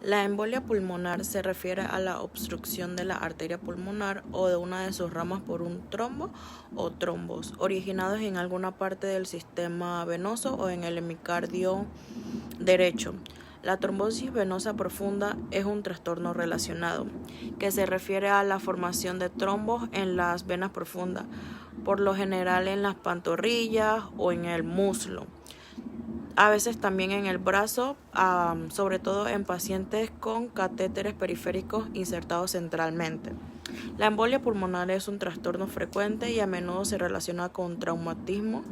La embolia pulmonar se refiere a la obstrucción de la arteria pulmonar o de una de sus ramas por un trombo o trombos, originados en alguna parte del sistema venoso o en el hemicardio derecho. La trombosis venosa profunda es un trastorno relacionado, que se refiere a la formación de trombos en las venas profundas, por lo general en las pantorrillas o en el muslo. A veces también en el brazo, sobre todo en pacientes con catéteres periféricos insertados centralmente. La embolia pulmonar es un trastorno frecuente y a menudo se relaciona con traumatismo,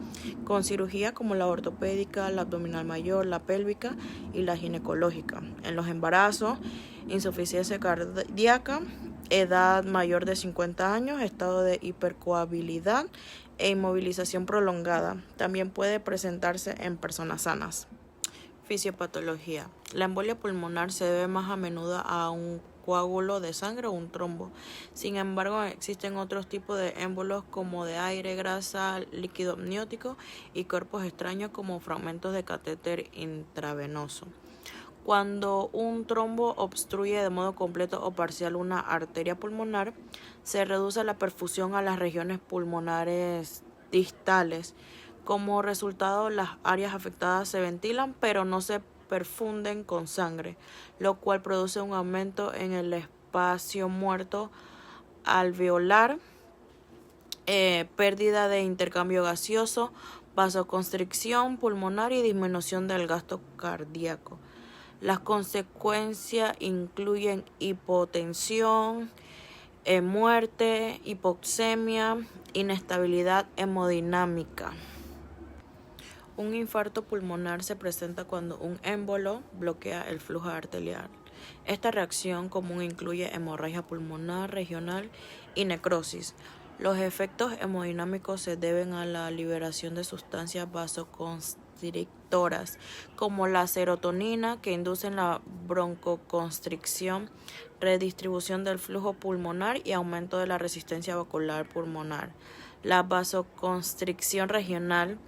con cirugía como la ortopédica, la abdominal mayor, la pélvica y la ginecológica. En los embarazos, insuficiencia cardíaca, edad mayor de 50 años, estado de hipercoagulabilidad e inmovilización prolongada. También puede presentarse en personas sanas. Fisiopatología. La embolia pulmonar se debe más a menudo a un coágulo de sangre o un trombo. Sin embargo, existen otros tipos de émbolos como de aire, grasa, líquido amniótico y cuerpos extraños como fragmentos de catéter intravenoso. Cuando un trombo obstruye de modo completo o parcial una arteria pulmonar, se reduce la perfusión a las regiones pulmonares distales. Como resultado, las áreas afectadas se ventilan, pero no se perfunden con sangre, lo cual produce un aumento en el espacio muerto alveolar, pérdida de intercambio gaseoso, vasoconstricción pulmonar y disminución del gasto cardíaco. Las consecuencias incluyen hipotensión, muerte, hipoxemia, inestabilidad hemodinámica. Un infarto pulmonar se presenta cuando un émbolo bloquea el flujo arterial. Esta reacción común incluye hemorragia pulmonar regional y necrosis. Los efectos hemodinámicos se deben a la liberación de sustancias vasoconstrictoras, como la serotonina, que inducen la broncoconstricción, redistribución del flujo pulmonar y aumento de la resistencia vascular pulmonar. La vasoconstricción regional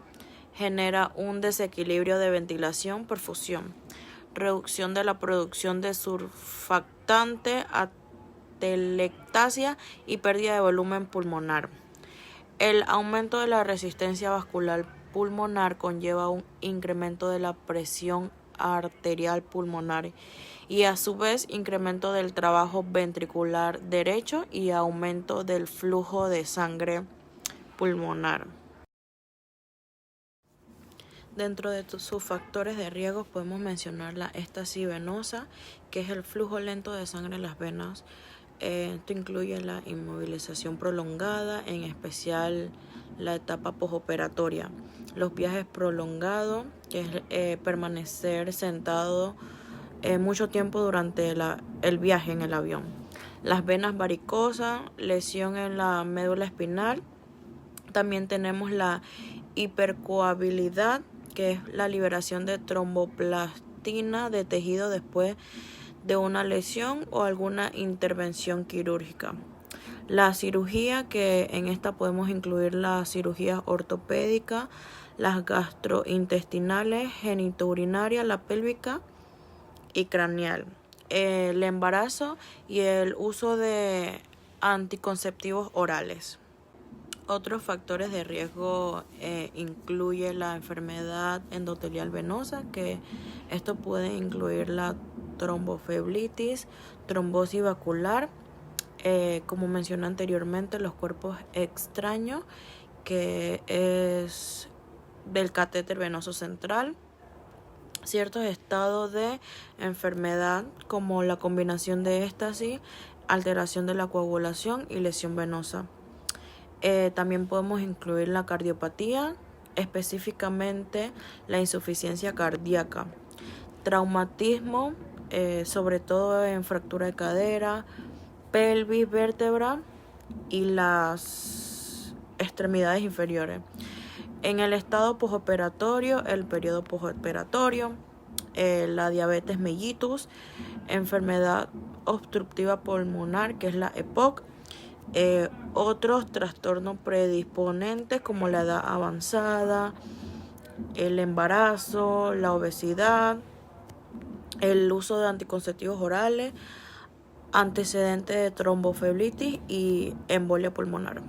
genera un desequilibrio de ventilación-perfusión, reducción de la producción de surfactante, atelectasia y pérdida de volumen pulmonar. El aumento de la resistencia vascular pulmonar conlleva un incremento de la presión arterial pulmonar y a su vez incremento del trabajo ventricular derecho y aumento del flujo de sangre pulmonar. Dentro de sus factores de riesgo podemos mencionar la éstasis venosa, que es el flujo lento de sangre en las venas. Esto incluye la inmovilización prolongada, en especial la etapa postoperatoria, los viajes prolongados, que es permanecer sentado mucho tiempo durante el viaje en el avión. Las venas varicosas, lesión en la médula espinal. También tenemos la hipercoagulabilidad, que es la liberación de tromboplastina de tejido después de una lesión o alguna intervención quirúrgica. La cirugía, que en esta podemos incluir la cirugía ortopédica, las gastrointestinales, genitourinaria, la pélvica y craneal. El embarazo y el uso de anticonceptivos orales. Otros factores de riesgo incluye la enfermedad endotelial venosa, que esto puede incluir la tromboflebitis, trombosis vascular, como mencioné anteriormente, los cuerpos extraños, que es del catéter venoso central, ciertos estados de enfermedad como la combinación de éstasis, alteración de la coagulación y lesión venosa. También podemos incluir la cardiopatía, específicamente la insuficiencia cardíaca, traumatismo, sobre todo en fractura de cadera, pelvis, vértebra y las extremidades inferiores. En el estado postoperatorio, el periodo postoperatorio, la diabetes mellitus, enfermedad obstructiva pulmonar, que es la EPOC, otros trastornos predisponentes como la edad avanzada, el embarazo, la obesidad, el uso de anticonceptivos orales, antecedentes de tromboflebitis y embolia pulmonar.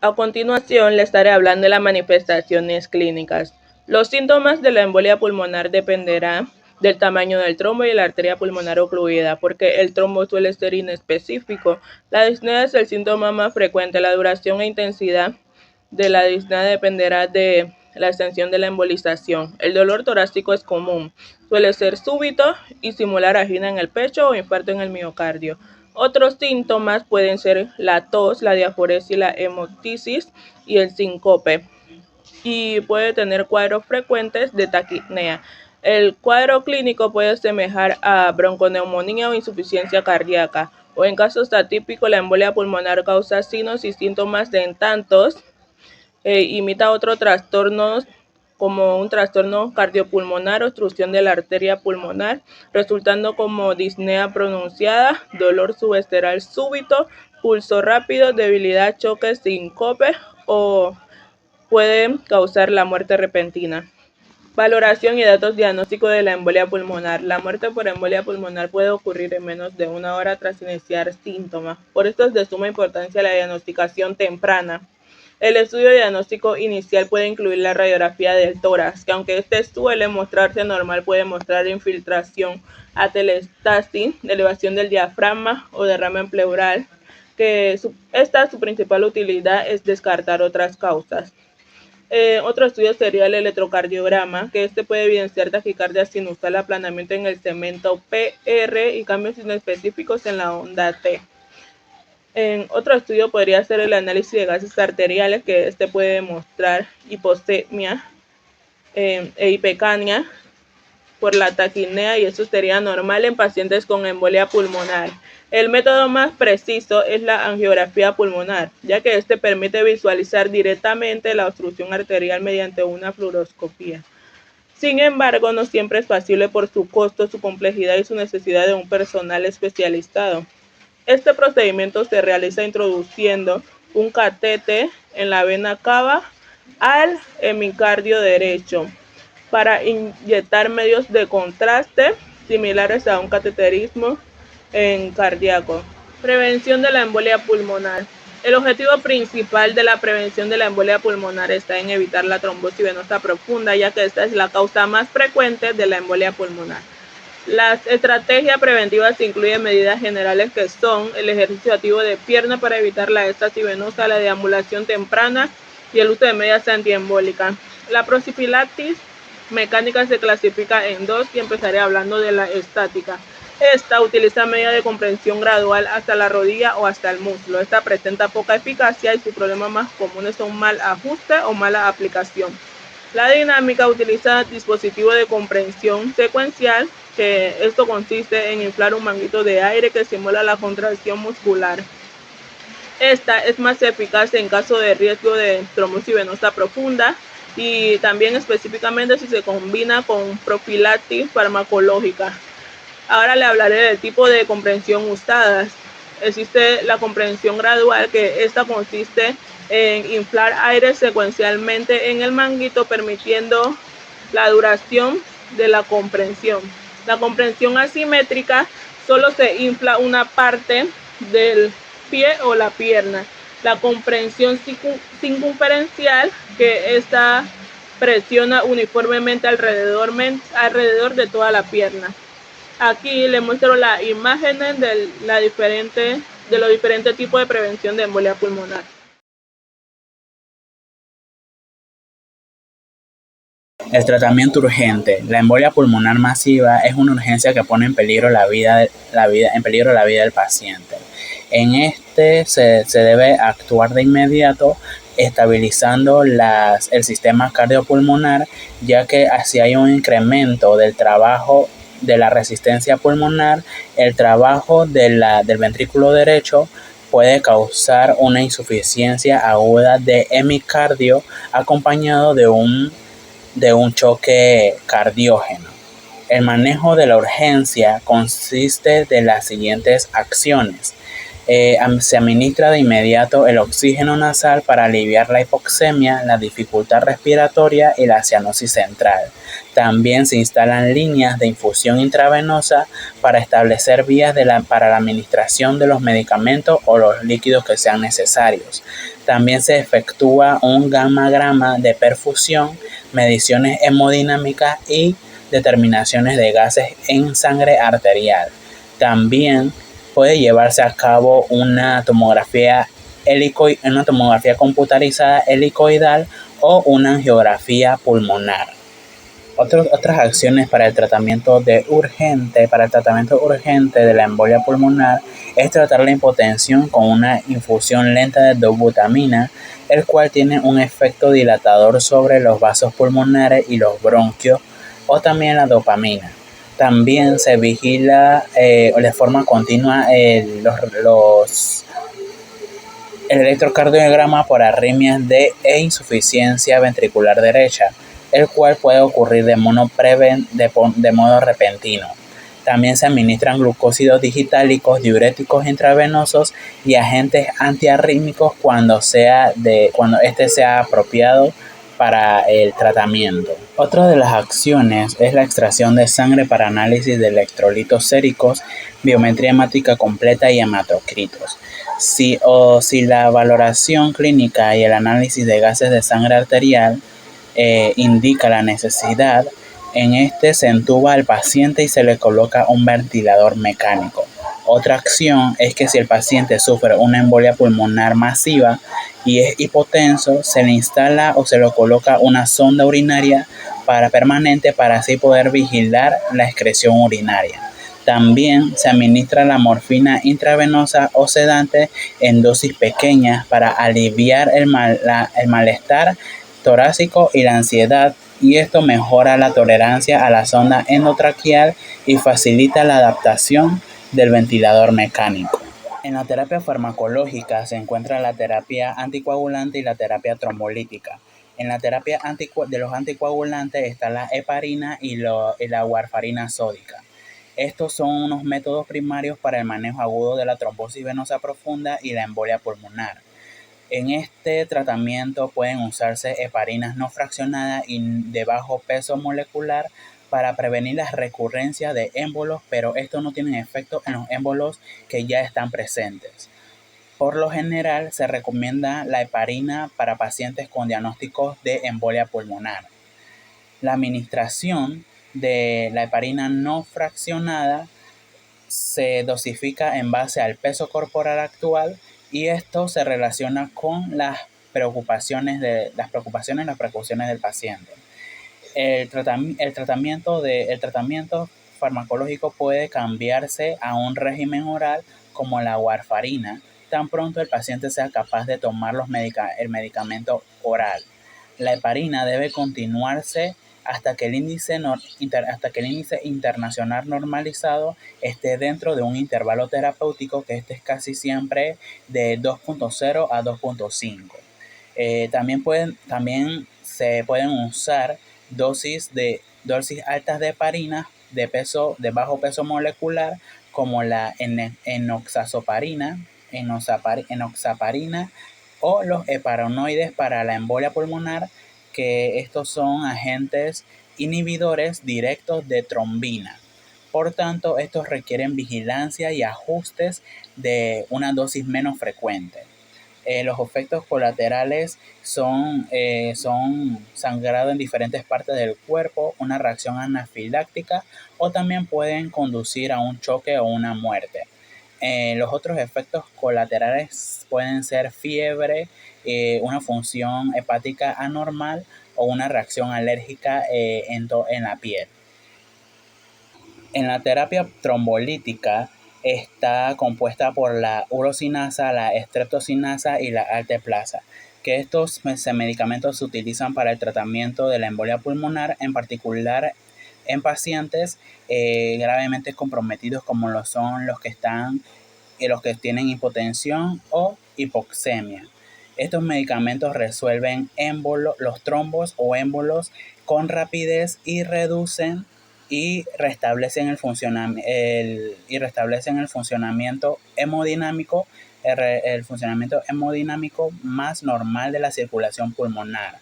A continuación, le estaré hablando de las manifestaciones clínicas. Los síntomas de la embolia pulmonar dependerán del tamaño del trombo y la arteria pulmonar ocluida, porque el trombo suele ser inespecífico. La disnea es el síntoma más frecuente. La duración e intensidad de la disnea dependerá de la extensión de la embolización. El dolor torácico es común. Suele ser súbito y simular angina en el pecho o infarto en el miocardio. Otros síntomas pueden ser la tos, la diaforesis, la hemoptisis y el síncope. Y puede tener cuadros frecuentes de taquipnea. El cuadro clínico puede asemejar a bronconeumonía o insuficiencia cardíaca. O en casos atípicos, la embolia pulmonar causa signos y síntomas de en tantos imita otros trastornos como un trastorno cardiopulmonar, obstrucción de la arteria pulmonar, resultando como disnea pronunciada, dolor subesteral súbito, pulso rápido, debilidad, choque, síncope o puede causar la muerte repentina. Valoración y datos diagnósticos de la embolia pulmonar. La muerte por embolia pulmonar puede ocurrir en menos de una hora tras iniciar síntomas. Por esto es de suma importancia la diagnosticación temprana. El estudio diagnóstico inicial puede incluir la radiografía del tórax, que aunque este suele mostrarse normal, puede mostrar infiltración, atelectasis, elevación del diafragma o derrame pleural, que su principal utilidad es descartar otras causas. Otro estudio sería el electrocardiograma, que puede evidenciar taquicardia sinusal, aplanamiento en el segmento PR y cambios inespecíficos en la onda T. Otro estudio podría ser el análisis de gases arteriales, que puede mostrar hiposemia e hipecania por la taquipnea, y eso sería normal en pacientes con embolia pulmonar. El método más preciso es la angiografía pulmonar, ya que permite visualizar directamente la obstrucción arterial mediante una fluoroscopía. Sin embargo, no siempre es factible por su costo, su complejidad y su necesidad de un personal especializado. Este procedimiento se realiza introduciendo un catéter en la vena cava al hemicardio derecho para inyectar medios de contraste similares a un cateterismo en cardíaco. Prevención de la embolia pulmonar. El objetivo principal de la prevención de la embolia pulmonar está en evitar la trombosis venosa profunda, ya que esta es la causa más frecuente de la embolia pulmonar. Las estrategias preventivas incluyen medidas generales que son el ejercicio activo de pierna para evitar la éstasis venosa, la deambulación temprana y el uso de medidas antiembólicas. La profilaxis mecánica se clasifica en dos y empezaré hablando de la estática. Esta utiliza medidas de compresión gradual hasta la rodilla o hasta el muslo. Esta presenta poca eficacia y sus problemas más comunes son mal ajuste o mala aplicación. La dinámica utiliza dispositivos de compresión secuencial, que esto consiste en inflar un manguito de aire que simula la contracción muscular. Esta es más eficaz en caso de riesgo de trombosis venosa profunda y también específicamente si se combina con profilaxis farmacológica. Ahora le hablaré del tipo de compresión usadas. Existe la compresión gradual, que esta consiste en inflar aire secuencialmente en el manguito, permitiendo la duración de la compresión. La compresión asimétrica solo se infla una parte del pie o la pierna. La compresión circunferencial, que esta presiona uniformemente alrededor de toda la pierna. Aquí les muestro las imágenes de los diferentes tipos de prevención de embolia pulmonar. El tratamiento urgente. La embolia pulmonar masiva es una urgencia que pone en peligro la vida del paciente. En se debe actuar de inmediato estabilizando el sistema cardiopulmonar, ya que así hay un incremento del trabajo de la resistencia pulmonar. El trabajo del ventrículo derecho puede causar una insuficiencia aguda de hemicardio acompañado de un choque cardiógeno. El manejo de la urgencia consiste de las siguientes acciones. Se administra de inmediato el oxígeno nasal para aliviar la hipoxemia, la dificultad respiratoria y la cianosis central. También se instalan líneas de infusión intravenosa para establecer vías para la administración de los medicamentos o los líquidos que sean necesarios. También se efectúa un gammagrama de perfusión, mediciones hemodinámicas y determinaciones de gases en sangre arterial. También puede llevarse a cabo una tomografía computarizada helicoidal o una angiografía pulmonar. Otras acciones para el tratamiento urgente de la embolia pulmonar es tratar la hipotensión con una infusión lenta de dobutamina, el cual tiene un efecto dilatador sobre los vasos pulmonares y los bronquios, o también la dopamina. También se vigila de forma continua el electrocardiograma por arritmias e insuficiencia ventricular derecha, el cual puede ocurrir de modo repentino. También se administran glucósidos digitálicos, diuréticos intravenosos y agentes antiarrítmicos cuando este sea apropiado para el tratamiento. Otra de las acciones es la extracción de sangre para análisis de electrolitos séricos, biometría hemática completa y hematocritos. Si la valoración clínica y el análisis de gases de sangre arterial indica la necesidad, en este se entuba al paciente y se le coloca un ventilador mecánico. Otra acción es que si el paciente sufre una embolia pulmonar masiva y es hipotenso, se le instala o se le coloca una sonda urinaria permanente para así poder vigilar la excreción urinaria. También se administra la morfina intravenosa o sedante en dosis pequeñas para aliviar el malestar torácico y la ansiedad, y esto mejora la tolerancia a la sonda endotraqueal y facilita la adaptación del ventilador mecánico. En la terapia farmacológica se encuentra la terapia anticoagulante y la terapia trombolítica. En la terapia de los anticoagulantes está la heparina y la warfarina sódica. Estos son unos métodos primarios para el manejo agudo de la trombosis venosa profunda y la embolia pulmonar. En este tratamiento pueden usarse heparinas no fraccionadas y de bajo peso molecular para prevenir las recurrencias de émbolos, pero estos no tienen efecto en los émbolos que ya están presentes. Por lo general, se recomienda la heparina para pacientes con diagnósticos de embolia pulmonar. La administración de la heparina no fraccionada se dosifica en base al peso corporal actual, y esto se relaciona con las precauciones del paciente. El tratamiento farmacológico puede cambiarse a un régimen oral como la warfarina, tan pronto el paciente sea capaz de tomar el medicamento oral. La heparina debe continuarse hasta que el índice internacional normalizado esté dentro de un intervalo terapéutico, que este es casi siempre de 2.0 a 2.5. También se pueden usar dosis altas de heparina de bajo peso molecular, como la enoxaparina o los heparinoides para la embolia pulmonar, que estos son agentes inhibidores directos de trombina. Por tanto, estos requieren vigilancia y ajustes de una dosis menos frecuente. Los efectos colaterales son sangrado en diferentes partes del cuerpo, una reacción anafiláctica, o también pueden conducir a un choque o una muerte. Los otros efectos colaterales pueden ser fiebre, una función hepática anormal o una reacción alérgica en la piel. En la terapia trombolítica está compuesta por la urosinasa, la streptosinasa y la alteplasa, que estos medicamentos se utilizan para el tratamiento de la embolia pulmonar, en particular en pacientes gravemente comprometidos, como lo son los que tienen hipotensión o hipoxemia. Estos medicamentos resuelven los trombos o émbolos con rapidez y reducen y restablecen el funcionamiento hemodinámico, el funcionamiento hemodinámico más normal de la circulación pulmonar,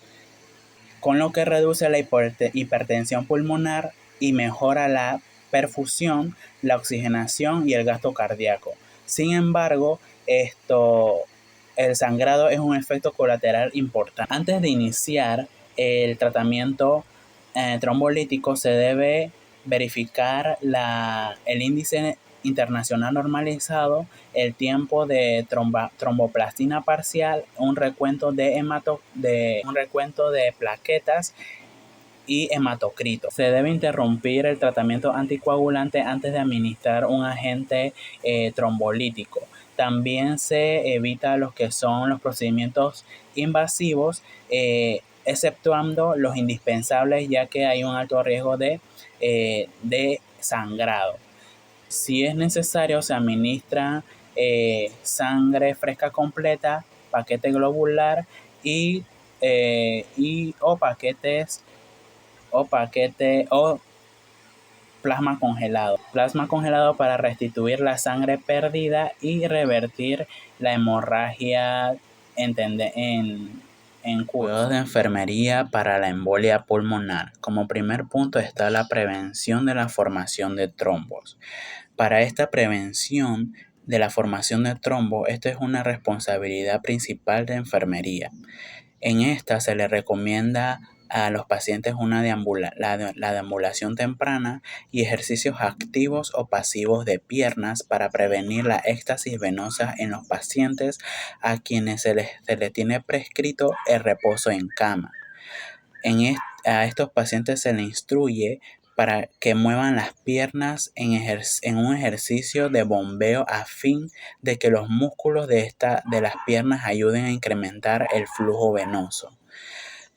con lo que reduce la hipertensión pulmonar y mejora la perfusión, la oxigenación y el gasto cardíaco. Sin embargo, el sangrado es un efecto colateral importante. Antes de iniciar el tratamiento trombolítico se debe verificar el índice internacional normalizado, el tiempo de tromboplastina parcial, un recuento de plaquetas y hematocrito. Se debe interrumpir el tratamiento anticoagulante antes de administrar un agente trombolítico. También se evita los que son los procedimientos invasivos, exceptuando los indispensables, ya que hay un alto riesgo de sangrado. Si es necesario, se administra sangre fresca completa, paquete globular o plasma congelado. Plasma congelado para restituir la sangre perdida y revertir la hemorragia en cuidados de enfermería para la embolia pulmonar. Como primer punto está la prevención de la formación de trombos. Para esta prevención de la formación de trombos, esto es una responsabilidad principal de enfermería. En esta se le recomienda a los pacientes la deambulación temprana y ejercicios activos o pasivos de piernas para prevenir la éxtasis venosa en los pacientes a quienes se les tiene prescrito el reposo en cama. A estos pacientes se les instruye para que muevan las piernas en un ejercicio de bombeo a fin de que los músculos de las piernas ayuden a incrementar el flujo venoso.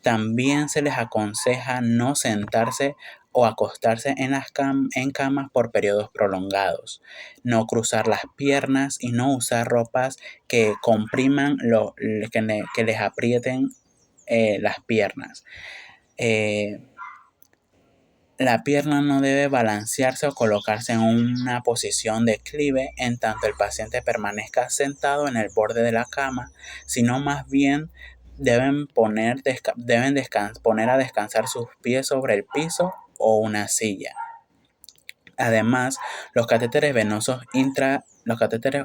También se les aconseja no sentarse o acostarse en camas por periodos prolongados, no cruzar las piernas y no usar ropas que compriman, que les aprieten las piernas. La pierna no debe balancearse o colocarse en una posición de declive en tanto el paciente permanezca sentado en el borde de la cama, sino más bien deben poner a descansar sus pies sobre el piso o una silla. Además, los catéteres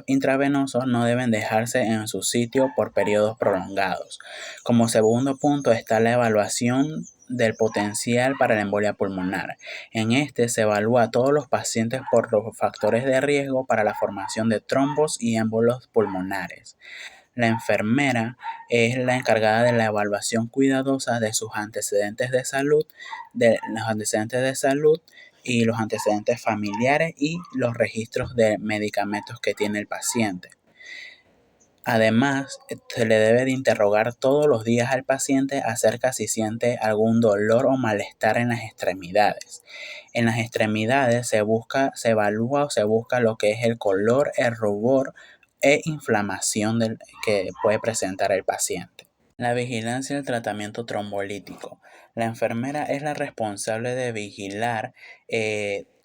intravenosos no deben dejarse en su sitio por periodos prolongados. Como segundo punto está la evaluación del potencial para la embolia pulmonar. En este se evalúa a todos los pacientes por los factores de riesgo para la formación de trombos y émbolos pulmonares. La enfermera es la encargada de la evaluación cuidadosa de sus antecedentes de salud, y los antecedentes familiares y los registros de medicamentos que tiene el paciente. Además, se le debe de interrogar todos los días al paciente acerca si siente algún dolor o malestar en las extremidades. En las extremidades se evalúa o se busca lo que es el color, el rubor e inflamación que puede presentar el paciente. La vigilancia del tratamiento trombolítico. La enfermera es la responsable de vigilar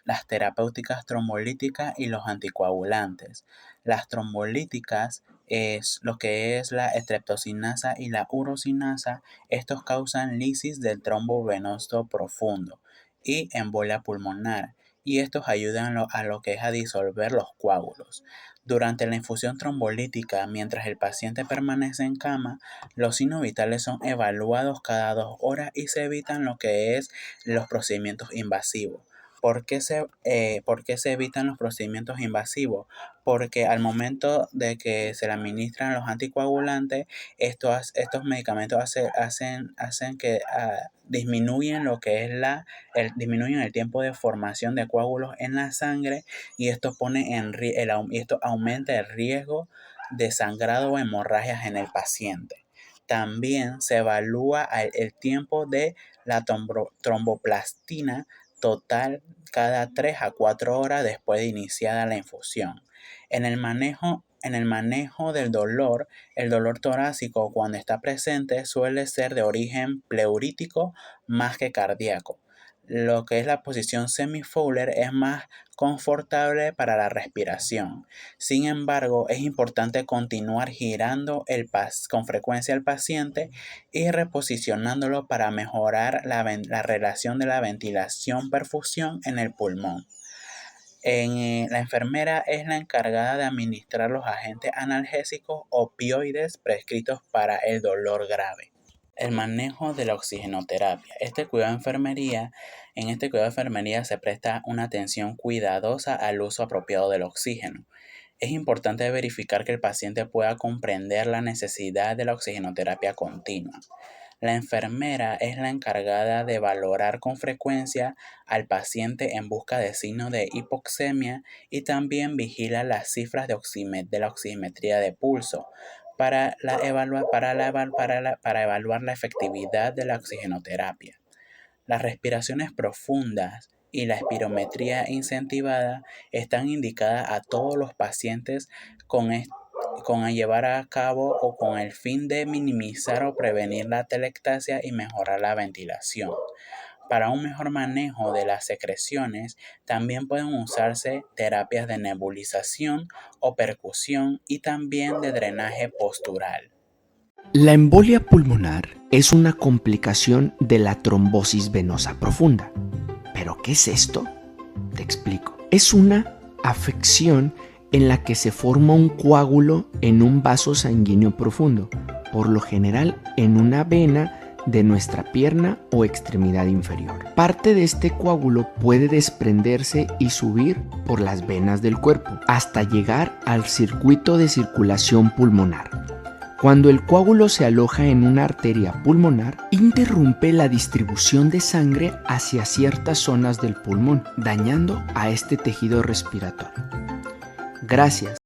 las terapéuticas trombolíticas y los anticoagulantes. Las trombolíticas es lo que es la estreptocinasa y la urosinasa. Estos causan lisis del trombo venoso profundo y embolia pulmonar, y estos ayudan a lo que es a disolver los coágulos. Durante la infusión trombolítica, mientras el paciente permanece en cama, los signos vitales son evaluados cada 2 horas y se evitan lo que es los procedimientos invasivos. ¿Por qué se evitan los procedimientos invasivos? Porque al momento de que se le administran los anticoagulantes, estos medicamentos hacen que disminuyen lo que es disminuyen el tiempo de formación de coágulos en la sangre, y esto aumenta el riesgo de sangrado o hemorragias en el paciente. También se evalúa el tiempo de la tromboplastina total cada 3 a 4 horas después de iniciada la infusión. En el manejo del dolor, el dolor torácico cuando está presente suele ser de origen pleurítico más que cardíaco. lo que es la posición semi-Fowler es más confortable para la respiración. Sin embargo, es importante continuar girando con frecuencia el paciente y reposicionándolo para mejorar la relación de la ventilación-perfusión en el pulmón. La enfermera es la encargada de administrar los agentes analgésicos opioides prescritos para el dolor grave. El manejo de la oxigenoterapia. En este cuidado de enfermería se presta una atención cuidadosa al uso apropiado del oxígeno. Es importante verificar que el paciente pueda comprender la necesidad de la oxigenoterapia continua. La enfermera es la encargada de valorar con frecuencia al paciente en busca de signos de hipoxemia y también vigila las cifras de la oximetría de pulso para evaluar la efectividad de la oxigenoterapia. Las respiraciones profundas y la espirometría incentivada están indicadas a todos los pacientes con llevar a cabo o con el fin de minimizar o prevenir la atelectasia y mejorar la ventilación. Para un mejor manejo de las secreciones, también pueden usarse terapias de nebulización o percusión y también de drenaje postural. La embolia pulmonar es una complicación de la trombosis venosa profunda. ¿Pero qué es esto? Te explico. Es una afección en la que se forma un coágulo en un vaso sanguíneo profundo, por lo general en una vena de nuestra pierna o extremidad inferior. Parte de este coágulo puede desprenderse y subir por las venas del cuerpo hasta llegar al circuito de circulación pulmonar. Cuando el coágulo se aloja en una arteria pulmonar, interrumpe la distribución de sangre hacia ciertas zonas del pulmón, dañando a este tejido respiratorio. Gracias